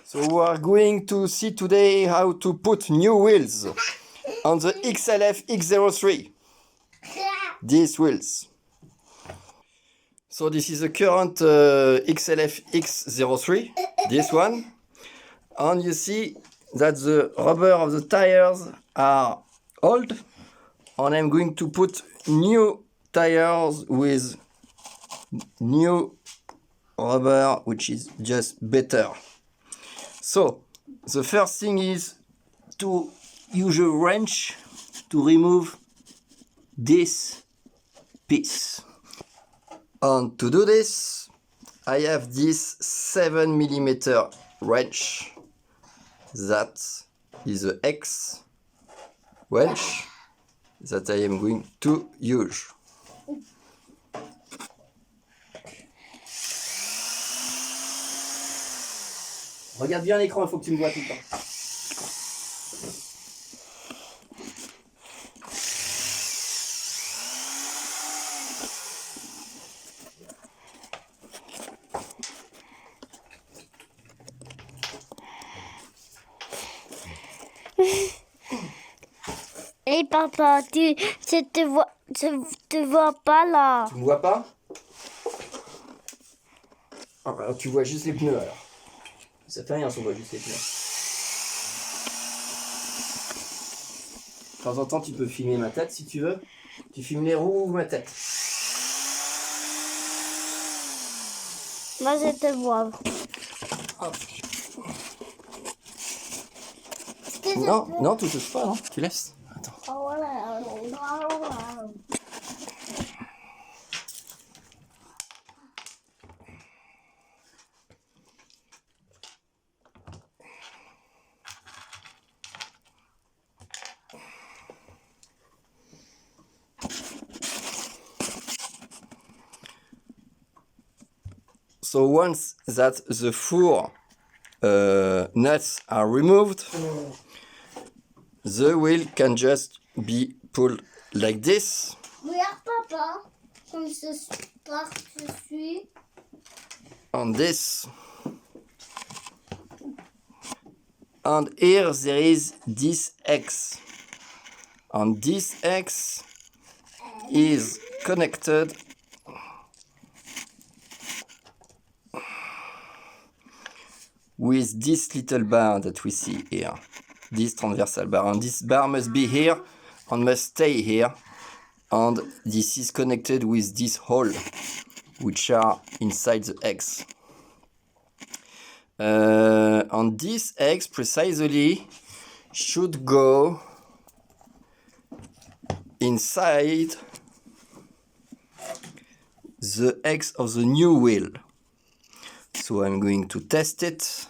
So we are going to see today how to put new wheels on the XLF X03. These wheels. So this is the current XLF X03, this one. And you see that the rubber of the tires are old. And I'm going to put new tires with new rubber, which is just better. So the first thing is to use a wrench to remove this piece. And to do this, I have this 7mm wrench. That is the X wrench that I am going to use. Regarde bien l'écran, il faut que tu me vois tout le temps. Et papa, tu te vois pas là. Tu me vois pas? Ah, alors tu vois juste les pneus alors. Ça fait rien si on voit juste les pneus. De temps en temps tu peux filmer ma tête si tu veux. Tu filmes les roues ou ma tête. Moi je te vois. Hop. Non, tu touches pas, non? Tu laisses. Attends. So once that the four nuts are removed, the wheel can just be pulled like this. Regarde papa, comme je suis. On this. And here there is this X. And this X is connected with this little bar that we see here. This transversal bar. And this bar must be here and must stay here. And this is connected with this hole, which are inside the X. And this X precisely should go inside the X of the new wheel. So I'm going to test it.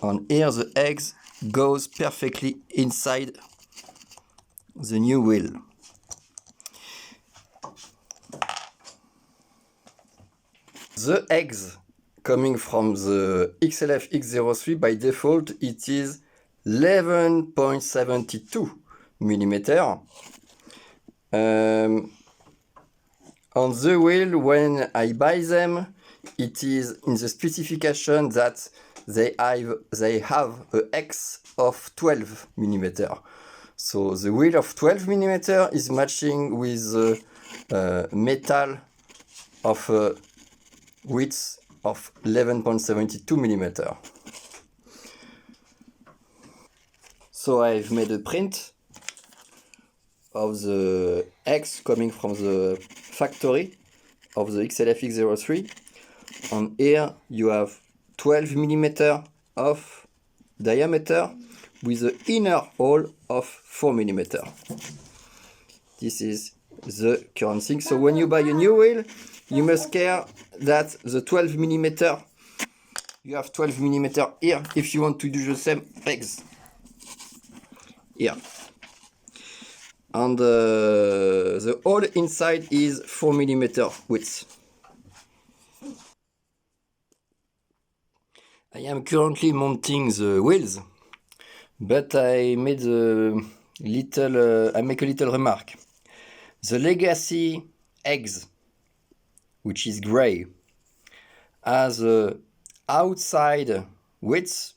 And here the X goes perfectly inside the new wheel. The X coming from the XLF X03 by default it is 11.72 millimeter. On the wheel, when I buy them, it is in the specification that they have a X of 12 millimeter. So the wheel of 12 millimeter is matching with the metal of width of 11.72 millimeter. So I've made a print of the X coming from the factory of the XLF X03, and here you have 12 millimeter of diameter with the inner hole of 4 millimeter. This is the current thing. So when you buy a new wheel, you must care that the 12 millimeter, you have 12 millimeter here if you want to do the same X here. And the hole inside is 4 millimeter width. I am currently mounting the wheels, but I made a little remark. The Legacy eggs which is gray, has a outside width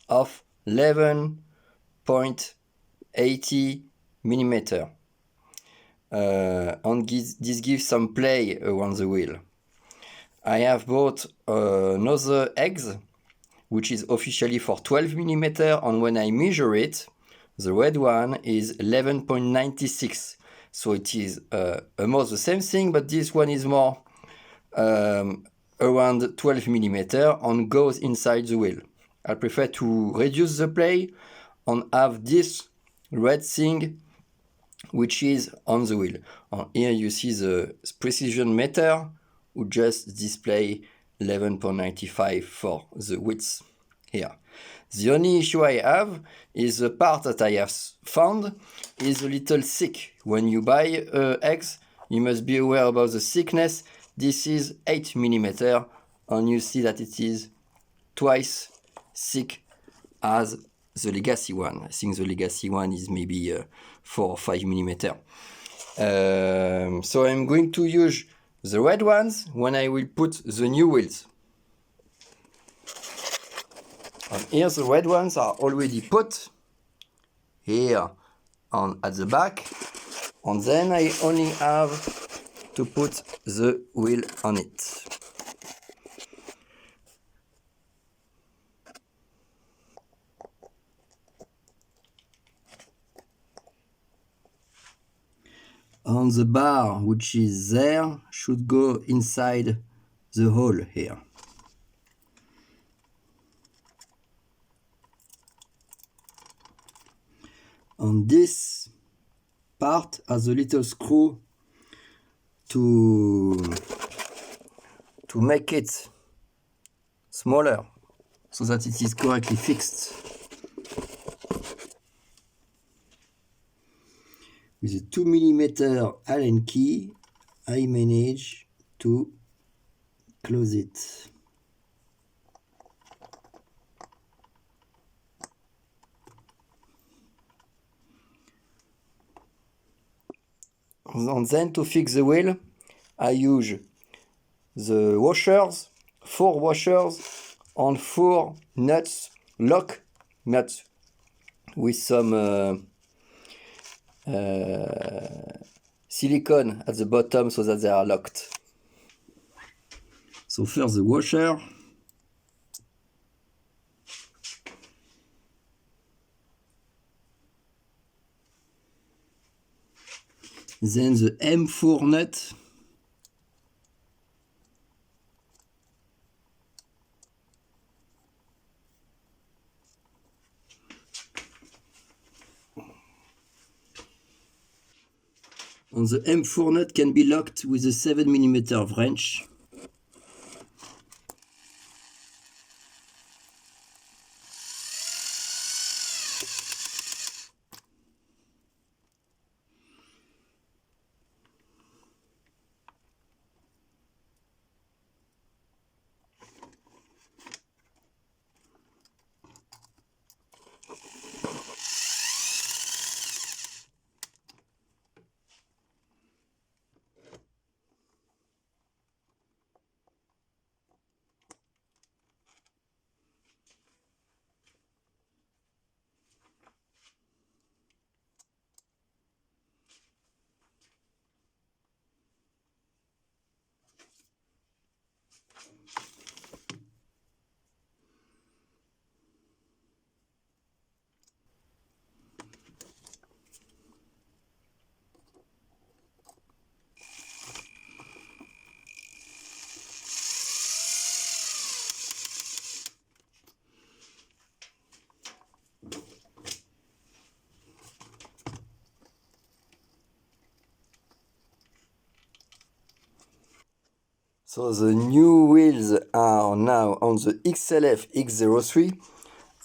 of 11.80 millimeter. And this gives some play around the wheel. I have bought another eggs, which is officially for 12 millimeter, and when I measure it, the red one is 11.96. So it is almost the same thing, but this one is more around 12 millimeter and goes inside the wheel. I prefer to reduce the play and have this red thing which is on the wheel. And here you see the precision meter who just display 11.95 for the width here. The only issue I have is the part that I have found is a little thick. When you buy eggs, you must be aware about the thickness. This is 8 millimeter, and you see that it is twice thick as the Legacy one. I think the Legacy one is maybe 4 or 5 millimeter. So I'm going to use the red ones when I will put the new wheels. And here the red ones are already put here on at the back, and then I only have to put the wheel on it. And the bar which is there should go inside the hole here. And this part has a little screw to make it smaller so that it is correctly fixed. With a 2 millimeter Allen key, I manage to close it. And then to fix the wheel, I use the washers, 4 washers and 4 nuts, lock nuts, with some silicone at the bottom so that they are locked. So first the washer. Then the M4 nut. And the M4 nut can be locked with a 7 millimeter wrench. So the new wheels are now on the XLF X03.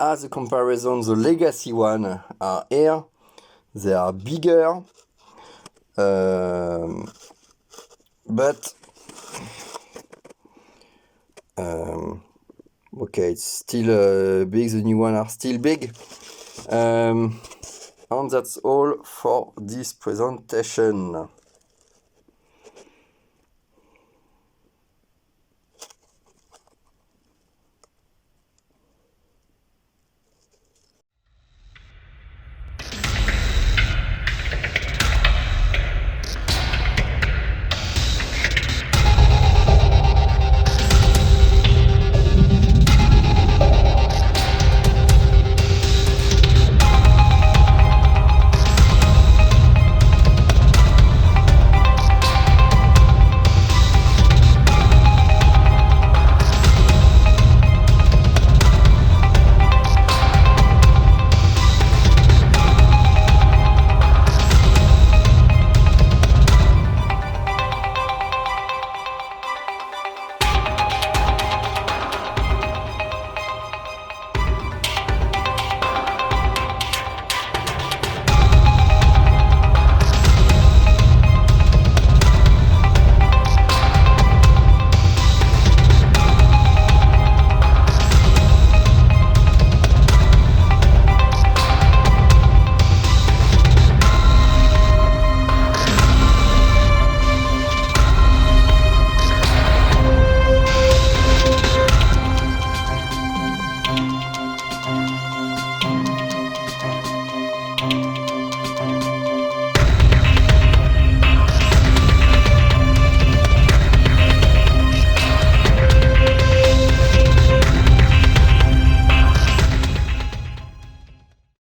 As a comparison, the Legacy one are here. They are bigger, but okay, it's still big. The new one are still big, and that's all for this presentation.